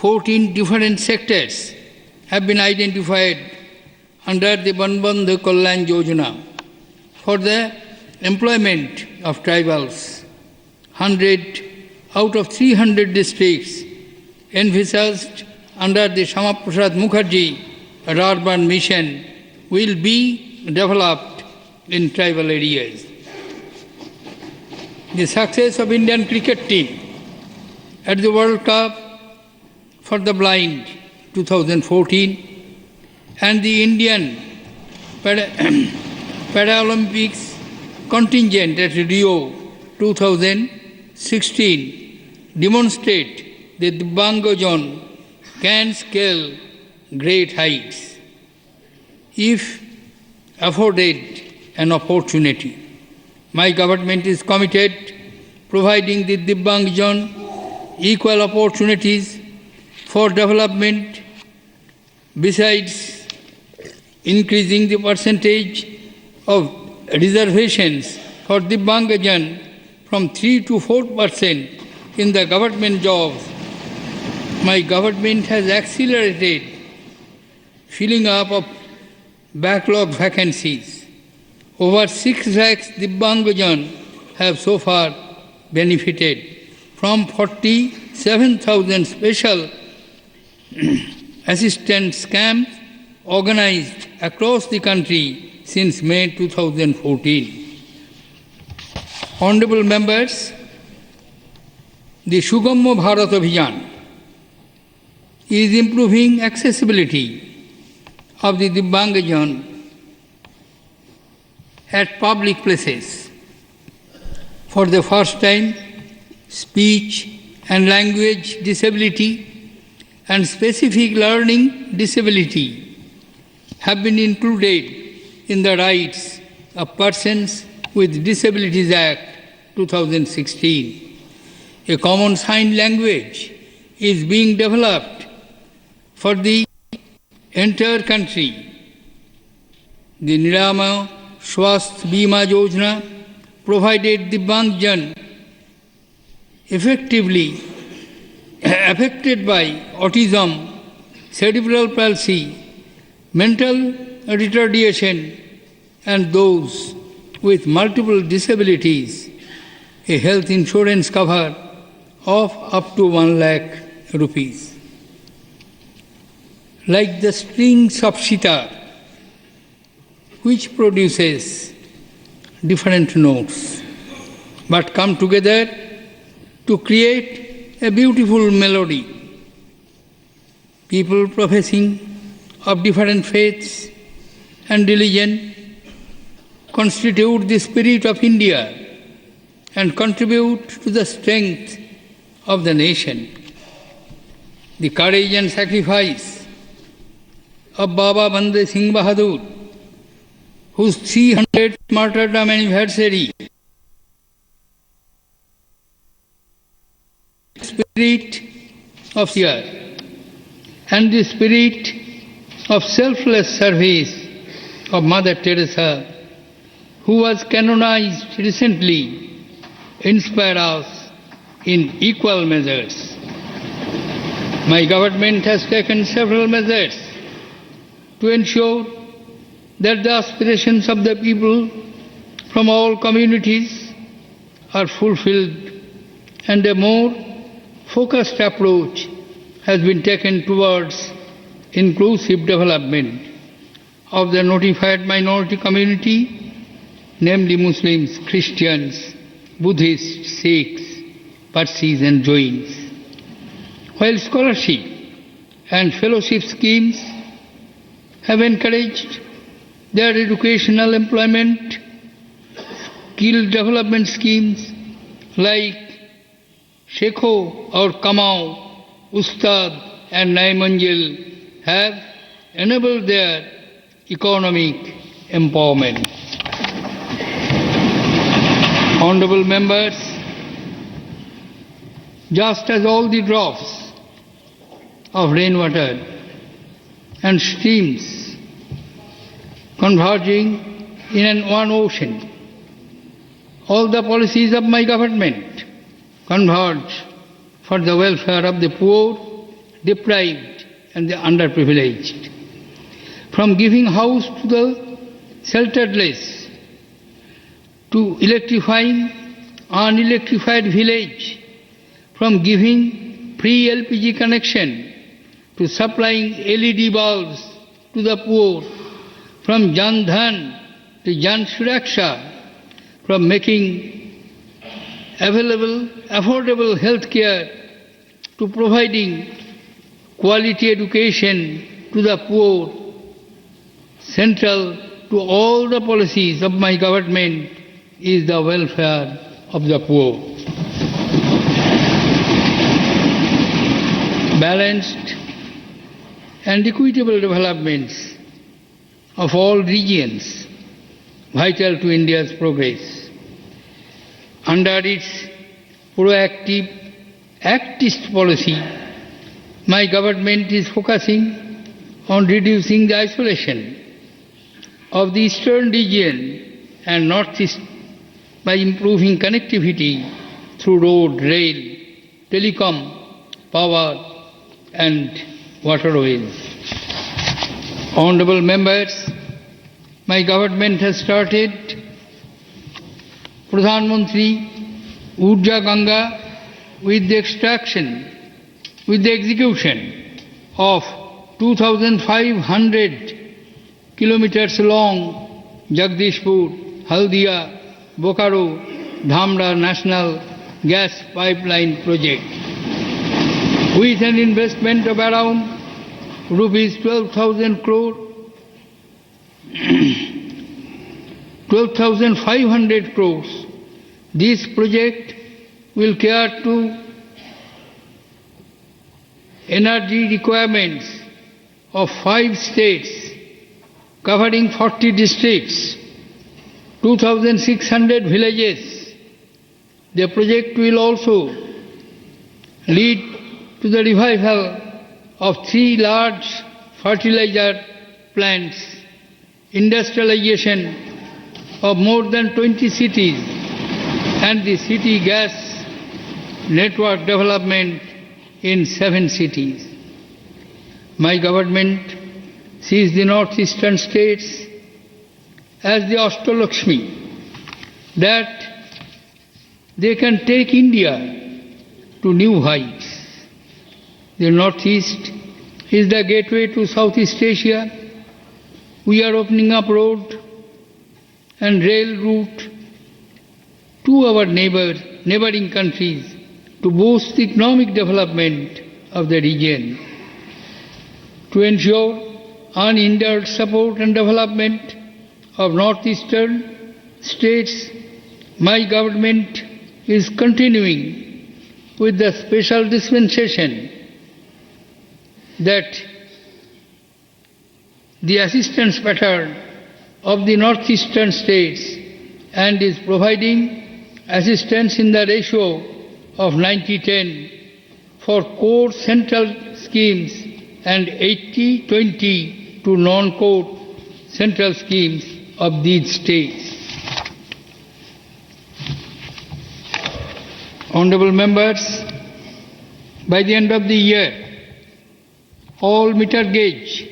14 different sectors have been identified under the Banbandhu Kalyan Yojana for the employment of tribals. 100 out of 300 districts envisaged under the Shama Prasad Mukherjee urban mission will be developed in tribal areas. The success of Indian cricket team at the World Cup for the Blind 2014 and the Indian Paralympics contingent at Rio 2016 demonstrate that Divyangjan can scale great heights if afforded an opportunity. My government is committed providing the Divyangjan equal opportunities for development, besides increasing the percentage of reservations for Divyangjan from 3 to 4% in the government jobs. My government has accelerated filling up of backlog vacancies. Over 6 lakhs Divyangjan have so far benefited from 47,000 special assistance camps organized across the country since May 2014. Honorable members, the Sugamya Bharat Abhiyan is improving accessibility of the Divyangjan at public places. For the first time, speech and language disability and specific learning disability have been included in the Rights of Persons with Disabilities Act 2016. A common sign language is being developed for the entire country. The Nirama Swasth Bima Yojana provided Divyangjan effectively affected by autism, cerebral palsy, mental retardation, and those with multiple disabilities a health insurance cover of up to 1 lakh rupees. Like the strings of sitar, which produces different notes, but come together to create a beautiful melody. People professing of different faiths and religion constitute the spirit of India and contribute to the strength of the nation. The courage and sacrifice of Baba Bande Singh Bahadur, whose 300th martyrdom anniversary, spirit of fear and the spirit of selfless service of Mother Teresa, who was canonized recently, inspire us in equal measures. My government has taken several measures to ensure that the aspirations of the people from all communities are fulfilled, and a more focused approach has been taken towards inclusive development of the notified minority community, namely Muslims, Christians, Buddhists, Sikhs, Parsis and Jains. While scholarship and fellowship schemes have encouraged their educational employment, skill development schemes like Shekho or Kamao, Ustad and Nai Manzil have enabled their economic empowerment. Honorable members, just as all the drops of rainwater and streams converging in one ocean, all the policies of my government converge for the welfare of the poor deprived and the underprivileged. From giving house to the shelterless, to electrifying unelectrified village, from giving free LPG connection to supplying LED bulbs to the poor, from Jan Dhan to Jan Suraksha, from making available, affordable health care to providing quality education to the poor, central to all the policies of my government is the welfare of the poor. Balanced and equitable developments of all regions, vital to India's progress. Under its proactive, activist policy, my government is focusing on reducing the isolation of the eastern region and northeast by improving connectivity through road, rail, telecom, power and waterways. Honorable members, my government has started Pradhan Mantri Urja Ganga with the execution of 2,500 kilometers long Jagdishpur, Haldia, Bokaro, Dhamra National Gas Pipeline Project, with an investment of around rupees 12,000 crore, 12,500 crores. This project will cater to energy requirements of 5 states covering 40 districts, 2,600 villages. The project will also lead to the revival of 3 large fertilizer plants, industrialization of more than 20 cities, and the city gas network development in 7 cities. My government sees the northeastern states as the Ashtalakshmi, that they can take India to new heights. The northeast is the gateway to Southeast Asia. We are opening up road and rail route to our neighboring countries to boost the economic development of the region. To ensure unhindered support and development of northeastern states, my government is continuing with the special dispensation that the assistance pattern of the northeastern states and is providing assistance in the ratio of 90-10 for core central schemes and 80-20 to non-core central schemes of these states. Honorable members, by the end of the year, all meter gauge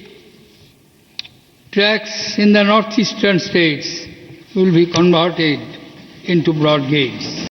tracks in the northeastern states will be converted into broad gauge.